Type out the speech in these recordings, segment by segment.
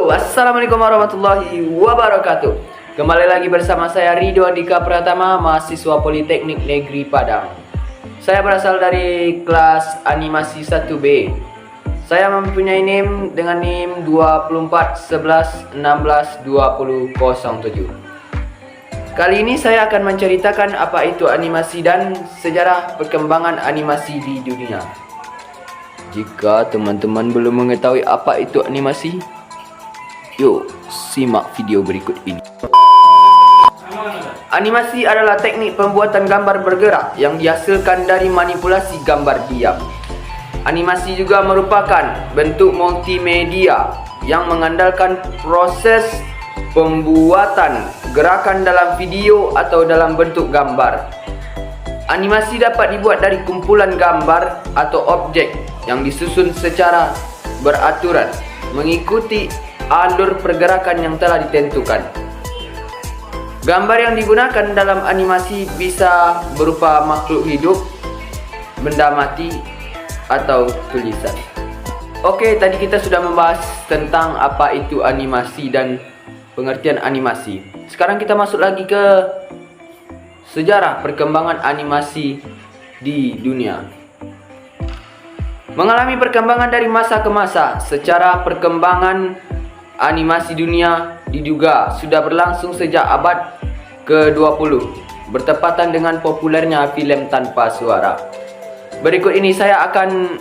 Assalamualaikum warahmatullahi wabarakatuh. Kembali lagi bersama saya Ridho Andika Pratama, mahasiswa Politeknik Negeri Padang. Saya berasal dari kelas animasi 1B. Saya mempunyai NIM dengan NIM 2411162007. Kali ini saya akan menceritakan apa itu animasi dan sejarah perkembangan animasi di dunia. Jika teman-teman belum mengetahui apa itu animasi, yuk simak video berikut ini. Animasi adalah teknik pembuatan gambar bergerak yang dihasilkan dari manipulasi gambar diam. Animasi juga merupakan bentuk multimedia yang mengandalkan proses pembuatan gerakan dalam video atau dalam bentuk gambar. Animasi dapat dibuat dari kumpulan gambar atau objek yang disusun secara beraturan mengikuti alur pergerakan yang telah ditentukan. Gambar yang digunakan dalam animasi bisa berupa makhluk hidup, benda mati, atau tulisan. Oke, tadi kita sudah membahas tentang apa itu animasi dan pengertian animasi. Sekarang kita masuk lagi ke sejarah perkembangan animasi di dunia. Mengalami perkembangan dari masa ke masa, secara perkembangan animasi dunia diduga sudah berlangsung sejak abad ke-20, bertepatan dengan populernya film tanpa suara. Berikut ini saya akan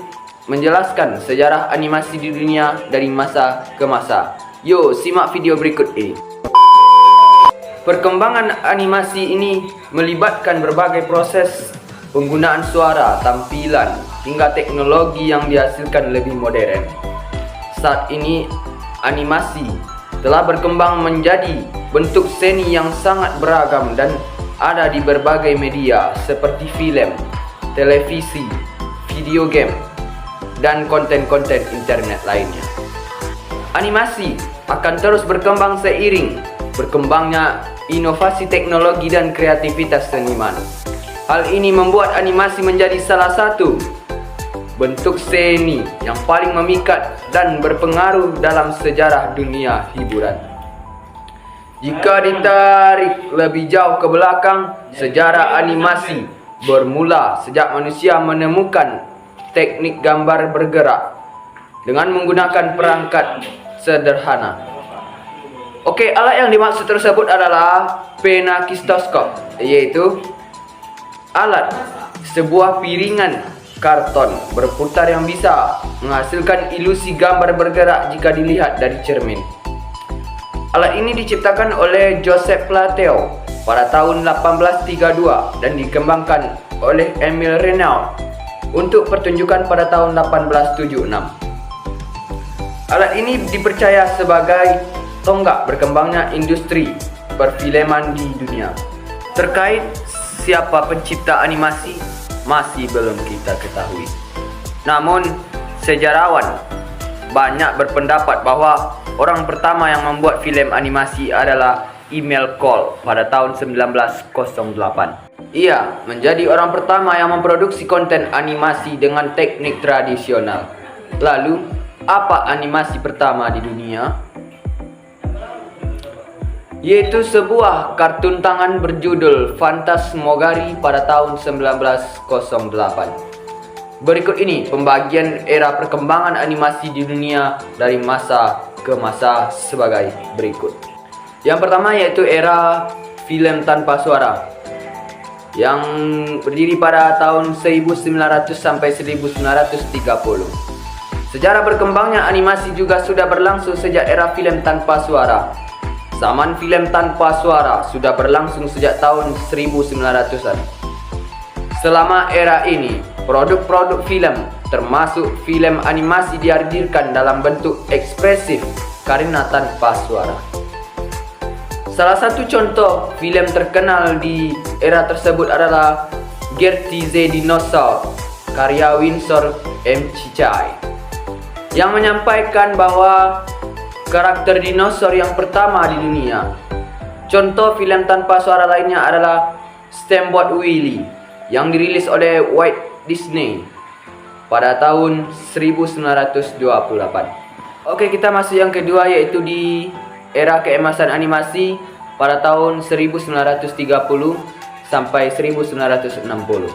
menjelaskan sejarah animasi di dunia dari masa ke masa. Yuk, simak video berikut ini. Perkembangan animasi ini melibatkan berbagai proses penggunaan suara, tampilan, hingga teknologi yang dihasilkan lebih modern. Saat ini animasi telah berkembang menjadi bentuk seni yang sangat beragam dan ada di berbagai media seperti film, televisi, video game, dan konten-konten internet lainnya. Animasi akan terus berkembang seiring berkembangnya inovasi teknologi dan kreativitas seniman. Hal ini membuat animasi menjadi salah satu bentuk seni yang paling memikat dan berpengaruh dalam sejarah dunia hiburan. Jika ditarik lebih jauh ke belakang, sejarah animasi bermula sejak manusia menemukan teknik gambar bergerak dengan menggunakan perangkat sederhana. Oke, alat yang dimaksud tersebut adalah phenakistoskop, yaitu alat sebuah piringan karton berputar yang bisa menghasilkan ilusi gambar bergerak jika dilihat dari cermin. Alat ini diciptakan oleh Joseph Plateau pada tahun 1832 dan dikembangkan oleh Emile Renaud untuk pertunjukan pada tahun 1876. Alat ini dipercaya sebagai tonggak berkembangnya industri perfilman di dunia. Terkait siapa pencipta animasi masih belum kita ketahui. Namun, sejarawan banyak berpendapat bahwa orang pertama yang membuat filem animasi adalah Emile Cole pada tahun 1908. Ia menjadi orang pertama yang memproduksi konten animasi dengan teknik tradisional. Lalu, apa animasi pertama di dunia? Yaitu sebuah kartun tangan berjudul Phantasmagoria pada tahun 1908. Berikut ini pembagian era perkembangan animasi di dunia dari masa ke masa sebagai berikut. Yang pertama yaitu era film tanpa suara yang berdiri pada tahun 1900 sampai 1930. Sejarah berkembangnya animasi juga sudah berlangsung sejak era film tanpa suara. Zaman film tanpa suara sudah berlangsung sejak tahun 1900-an. Selama era ini, produk-produk film termasuk film animasi dihadirkan dalam bentuk ekspresif karena tanpa suara. Salah satu contoh film terkenal di era tersebut adalah Gertie the Dinosaur karya Winsor M. Cicai yang menyampaikan bahwa karakter dinosaur yang pertama di dunia. Contoh film tanpa suara lainnya adalah Steamboat Willie yang dirilis oleh Walt Disney pada tahun 1928. Oke, kita masuk yang kedua, yaitu di era keemasan animasi pada tahun 1930 sampai 1960.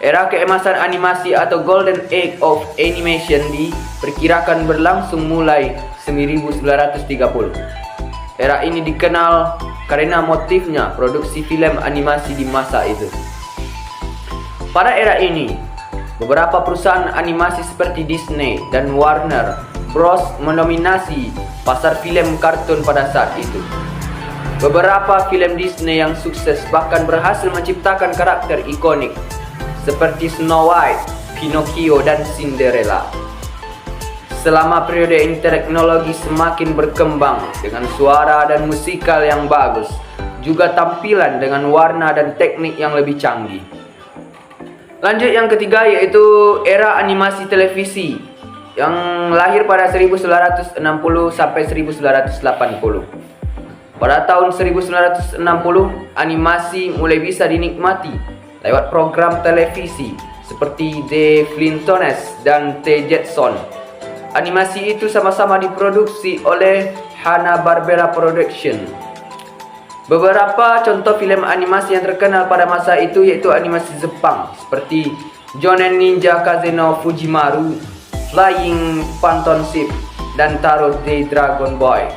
Era keemasan animasi atau Golden Age of Animation diperkirakan berlangsung mulai 1930. Era ini dikenal karena motifnya produksi film animasi di masa itu. Pada era ini, beberapa perusahaan animasi seperti Disney dan Warner Bros mendominasi pasar film kartun pada saat itu. Beberapa film Disney yang sukses bahkan berhasil menciptakan karakter ikonik seperti Snow White, Pinocchio, dan Cinderella. Selama periode ini teknologi semakin berkembang dengan suara dan musikal yang bagus, juga tampilan dengan warna dan teknik yang lebih canggih. Lanjut yang ketiga, yaitu era animasi televisi yang lahir pada 1960 sampai 1980. Pada tahun 1960, animasi mulai bisa dinikmati lewat program televisi seperti The Flintstones dan The Jetsons. Animasi itu sama-sama diproduksi oleh Hanna-Barbera Production. Beberapa contoh film animasi yang terkenal pada masa itu yaitu animasi Jepang seperti Jonen Ninja Kazeno Fujimaru, Flying Phantom Ship, dan Taro the Dragon Boy.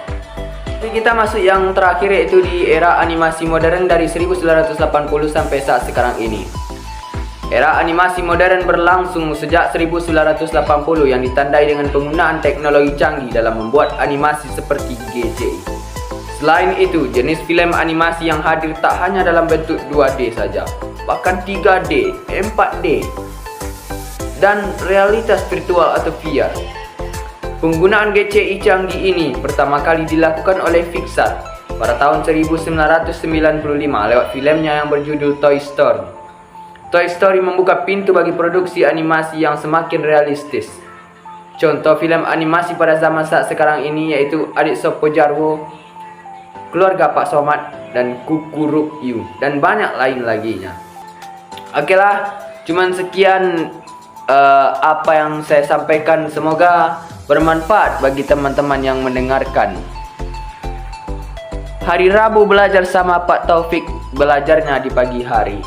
Kita masuk yang terakhir, yaitu di era animasi modern dari 1980 sampai saat sekarang ini. Era animasi modern berlangsung sejak 1980 yang ditandai dengan penggunaan teknologi canggih dalam membuat animasi seperti CGI. Selain itu, jenis film animasi yang hadir tak hanya dalam bentuk 2D saja, bahkan 3D, 4D, dan realitas virtual atau VR. Penggunaan CGI canggih ini pertama kali dilakukan oleh Pixar pada tahun 1995 lewat filmnya yang berjudul Toy Story. Toy Story membuka pintu bagi produksi animasi yang semakin realistis. Contoh film animasi pada zaman saat sekarang ini yaitu Adik Sopo Jarwo, Keluarga Pak Somad, dan Kukuruk Yu, dan banyak lain laginya. Oke lah, cuman sekian apa yang saya sampaikan. Semoga bermanfaat bagi teman-teman yang mendengarkan. Hari Rabu belajar sama Pak Taufik, belajarnya di pagi hari.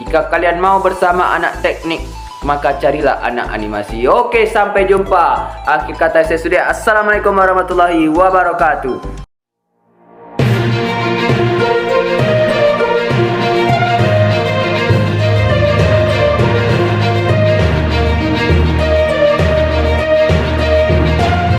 Jika kalian mau bersama anak teknik, maka carilah anak animasi. Oke, sampai jumpa. Akhir kata saya sudah. Assalamualaikum warahmatullahi wabarakatuh.